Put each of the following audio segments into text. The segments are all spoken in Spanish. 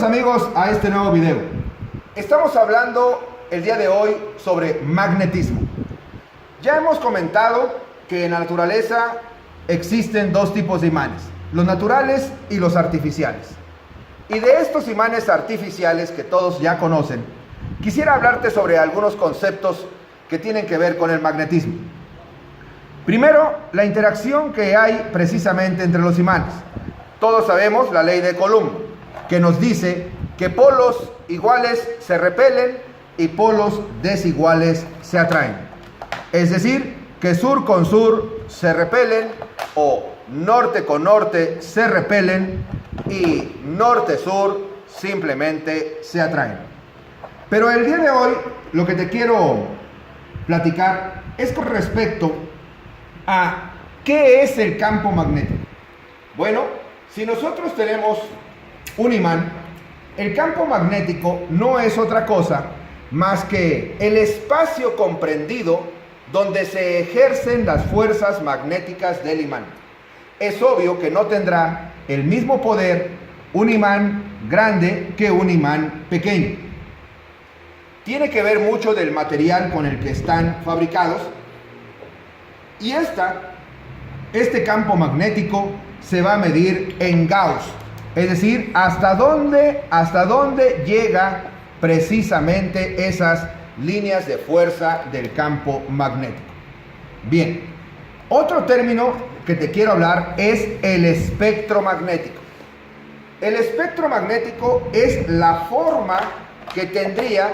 Amigos, a este nuevo video. Estamos hablando el día de hoy sobre magnetismo. Ya hemos comentado que en la naturaleza existen dos tipos de imanes, los naturales y los artificiales. Y de estos imanes artificiales que todos ya conocen, quisiera hablarte sobre algunos conceptos que tienen que ver con el magnetismo. Primero, la interacción que hay precisamente entre los imanes. Todos sabemos la ley de Coulomb, que nos dice que polos iguales se repelen y polos desiguales se atraen. Es decir, que sur con sur se repelen o norte con norte se repelen y norte-sur simplemente se atraen. Pero el día de hoy lo que te quiero platicar es con respecto a ¿qué es el campo magnético? Bueno, si nosotros tenemos un imán, el campo magnético no es otra cosa más que el espacio comprendido donde se ejercen las fuerzas magnéticas del imán. Es obvio que no tendrá el mismo poder un imán grande que un imán pequeño. Tiene que ver mucho del material con el que están fabricados y este campo magnético se va a medir en Gauss. Es decir, hasta dónde llega precisamente esas líneas de fuerza del campo magnético. Bien, otro término que te quiero hablar es el espectro magnético. El espectro magnético es la forma que tendría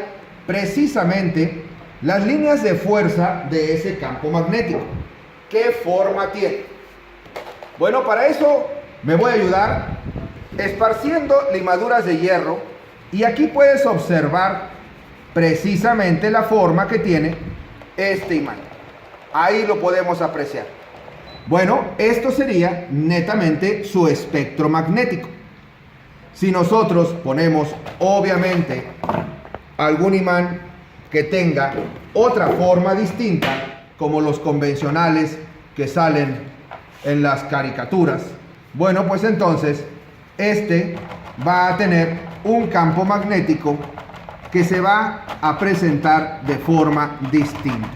precisamente las líneas de fuerza de ese campo magnético. ¿Qué forma tiene? Bueno, para eso me voy a ayudar esparciendo limaduras de hierro y aquí puedes observar precisamente la forma que tiene este imán. Ahí lo podemos apreciar. Bueno, esto sería netamente su espectro magnético. Si nosotros ponemos obviamente algún imán que tenga otra forma distinta, como los convencionales que salen en las caricaturas, bueno, pues entonces este va a tener un campo magnético que se va a presentar de forma distinta.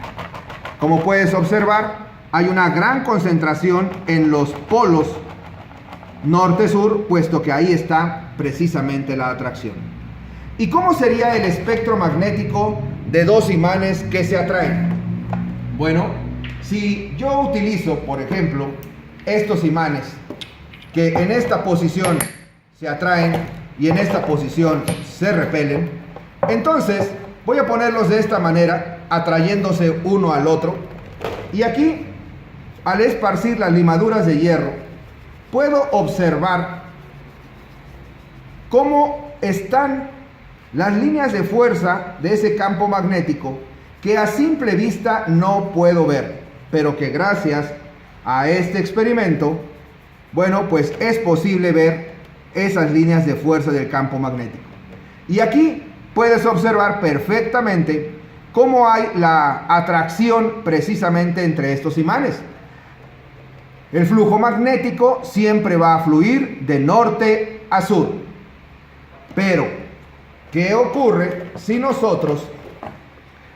Como puedes observar, hay una gran concentración en los polos norte-sur, puesto que ahí está precisamente la atracción. ¿Y cómo sería el espectro magnético de dos imanes que se atraen? Bueno, si yo utilizo, por ejemplo, estos imanes que en esta posición se atraen y en esta posición se repelen, entonces voy a ponerlos de esta manera, atrayéndose uno al otro, y aquí, al esparcir las limaduras de hierro, puedo observar cómo están las líneas de fuerza de ese campo magnético que a simple vista no puedo ver, pero que gracias a este experimento, bueno, pues es posible ver esas líneas de fuerza del campo magnético. Y aquí puedes observar perfectamente cómo hay la atracción precisamente entre estos imanes. El flujo magnético siempre va a fluir de norte a sur. Pero, ¿qué ocurre si nosotros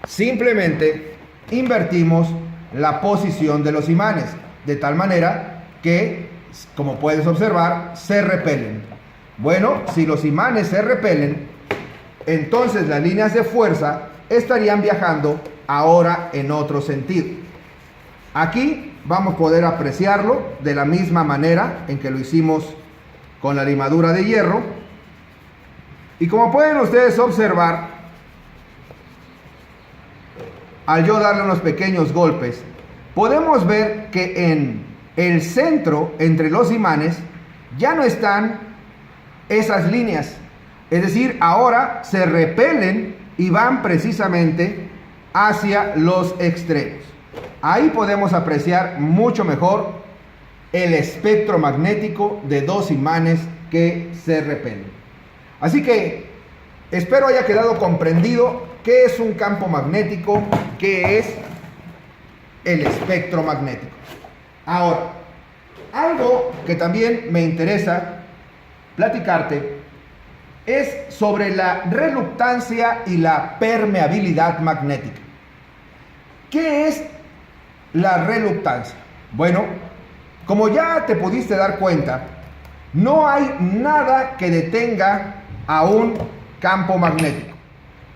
simplemente invertimos la posición de los imanes? De tal manera que, como puedes observar, se repelen. Bueno, si los imanes se repelen, entonces las líneas de fuerza estarían viajando ahora en otro sentido. Aquí vamos a poder apreciarlo de la misma manera en que lo hicimos con la limadura de hierro. Y como pueden ustedes observar, al yo darle unos pequeños golpes, podemos ver que en el centro, entre los imanes, ya no están esas líneas. Es decir, ahora se repelen y van precisamente hacia los extremos. Ahí podemos apreciar mucho mejor el espectro magnético de dos imanes que se repelen. Así que espero haya quedado comprendido qué es un campo magnético, qué es el espectro magnético. Ahora, algo que también me interesa platicarte es sobre la reluctancia y la permeabilidad magnética. ¿Qué es la reluctancia? Bueno, como ya te pudiste dar cuenta, no hay nada que detenga a un campo magnético.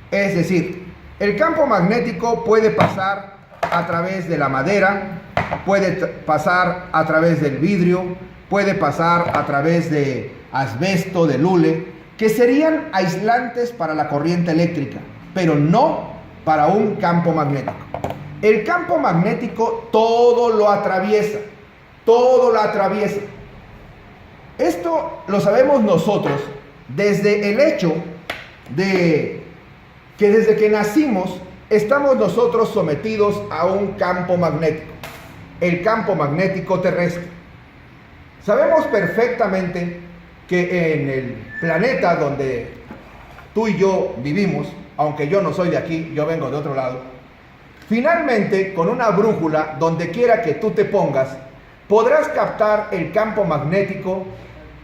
Es decir, el campo magnético puede pasar a través de la madera, puede pasar a través del vidrio, puede pasar a través de asbesto, de hule, que serían aislantes para la corriente eléctrica, pero no para un campo magnético. El campo magnético todo lo atraviesa, todo lo atraviesa. Esto lo sabemos nosotros desde el hecho de que desde que nacimos estamos nosotros sometidos a un campo magnético, el campo magnético terrestre. Sabemos perfectamente que en el planeta donde tú y yo vivimos, aunque yo no soy de aquí, yo vengo de otro lado, finalmente con una brújula, donde quiera que tú te pongas, podrás captar el campo magnético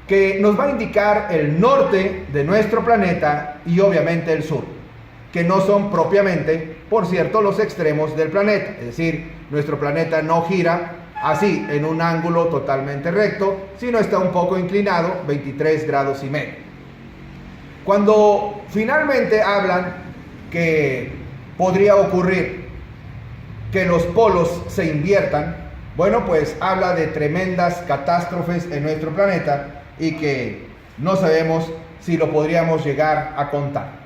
que nos va a indicar el norte de nuestro planeta y obviamente el sur, que no son propiamente, por cierto, los extremos del planeta. Es decir, nuestro planeta no gira así en un ángulo totalmente recto, sino está un poco inclinado, 23 grados y medio. Cuando finalmente hablan que podría ocurrir que los polos se inviertan, bueno, pues habla de tremendas catástrofes en nuestro planeta y que no sabemos si lo podríamos llegar a contar.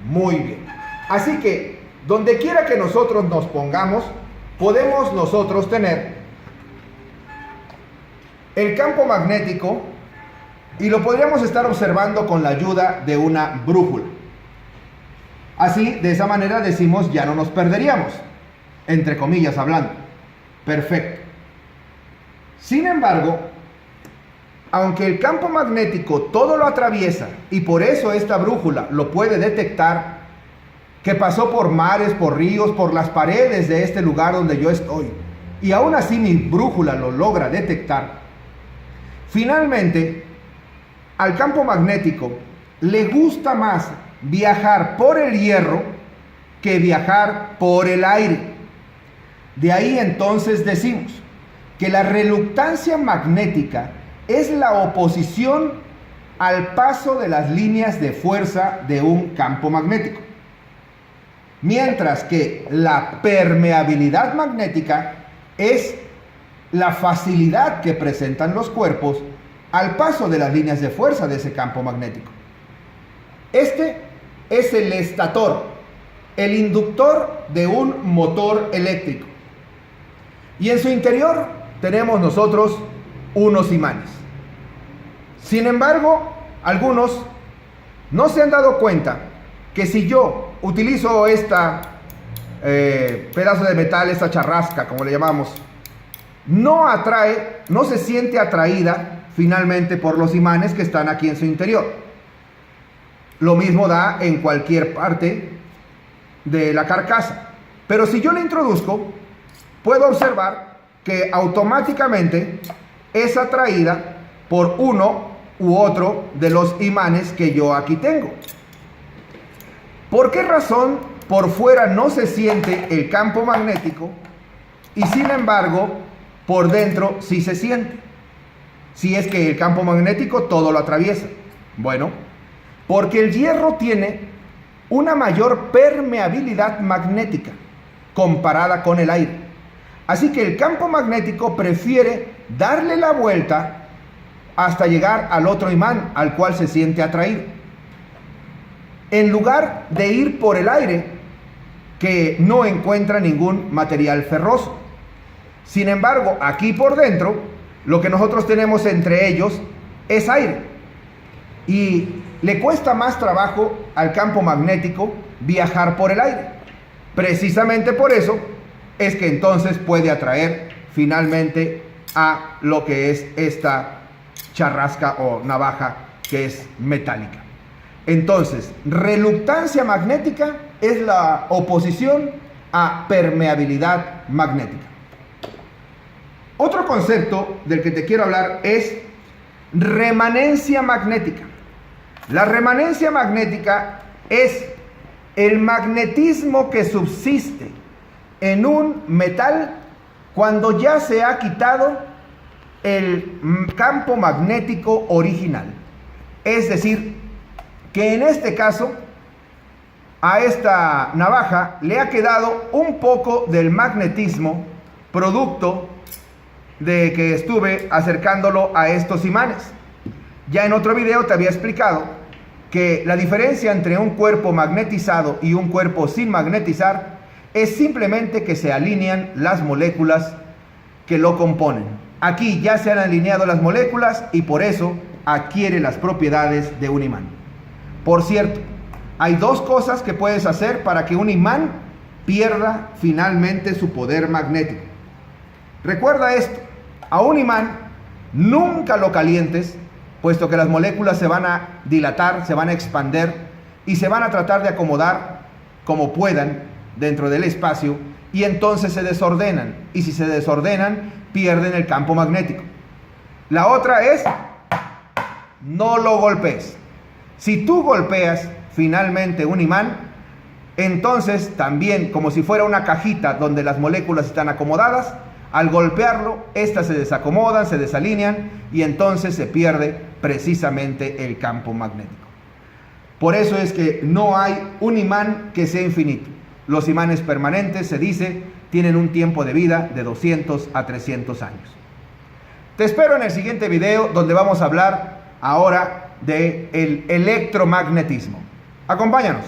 Muy bien. Así que, donde quiera que nosotros nos pongamos, podemos nosotros tener el campo magnético y lo podríamos estar observando con la ayuda de una brújula. Así, de esa manera decimos, ya no nos perderíamos, entre comillas hablando. Perfecto. Sin embargo, aunque el campo magnético todo lo atraviesa y por eso esta brújula lo puede detectar, que pasó por mares, por ríos, por las paredes de este lugar donde yo estoy, y aún así mi brújula lo logra detectar, finalmente al campo magnético le gusta más viajar por el hierro que viajar por el aire. De ahí entonces decimos que la reluctancia magnética es la oposición al paso de las líneas de fuerza de un campo magnético. Mientras que la permeabilidad magnética es la facilidad que presentan los cuerpos al paso de las líneas de fuerza de ese campo magnético. Este es el estator, el inductor de un motor eléctrico. Y en su interior tenemos nosotros unos imanes. Sin embargo, algunos no se han dado cuenta que si yo utilizo esta pedazo de metal, esta charrasca, como le llamamos, no atrae, no se siente atraída finalmente por los imanes que están aquí en su interior. Lo mismo da en cualquier parte de la carcasa. Pero si yo le introduzco, puedo observar que automáticamente es atraída por uno u otro de los imanes que yo aquí tengo. ¿Por qué razón por fuera no se siente el campo magnético y sin embargo por dentro sí se siente? Si es que el campo magnético todo lo atraviesa. Bueno, porque el hierro tiene una mayor permeabilidad magnética comparada con el aire. Así que el campo magnético prefiere darle la vuelta hasta llegar al otro imán al cual se siente atraído, en lugar de ir por el aire, que no encuentra ningún material ferroso. Sin embargo, aquí por dentro, lo que nosotros tenemos entre ellos es aire. Y le cuesta más trabajo al campo magnético viajar por el aire. Precisamente por eso es que entonces puede atraer finalmente a lo que es esta charrasca o navaja que es metálica. Entonces, reluctancia magnética es la oposición a permeabilidad magnética. Otro concepto del que te quiero hablar es remanencia magnética. La remanencia magnética es el magnetismo que subsiste en un metal cuando ya se ha quitado el campo magnético original. Es decir, que en este caso a esta navaja le ha quedado un poco del magnetismo producto de que estuve acercándolo a estos imanes. Ya en otro video te había explicado que la diferencia entre un cuerpo magnetizado y un cuerpo sin magnetizar es simplemente que se alinean las moléculas que lo componen. Aquí ya se han alineado las moléculas y por eso adquiere las propiedades de un imán. Por cierto, hay dos cosas que puedes hacer para que un imán pierda finalmente su poder magnético. Recuerda esto, a un imán nunca lo calientes, puesto que las moléculas se van a dilatar, se van a expander y se van a tratar de acomodar como puedan dentro del espacio y entonces se desordenan. Y si se desordenan, pierden el campo magnético. La otra es, no lo golpees. Si tú golpeas finalmente un imán, entonces también, como si fuera una cajita donde las moléculas están acomodadas, al golpearlo, estas se desacomodan, se desalinean y entonces se pierde precisamente el campo magnético. Por eso es que no hay un imán que sea infinito. Los imanes permanentes, se dice, tienen un tiempo de vida de 200 a 300 años. Te espero en el siguiente video donde vamos a hablar ahora del electromagnetismo. Acompáñanos.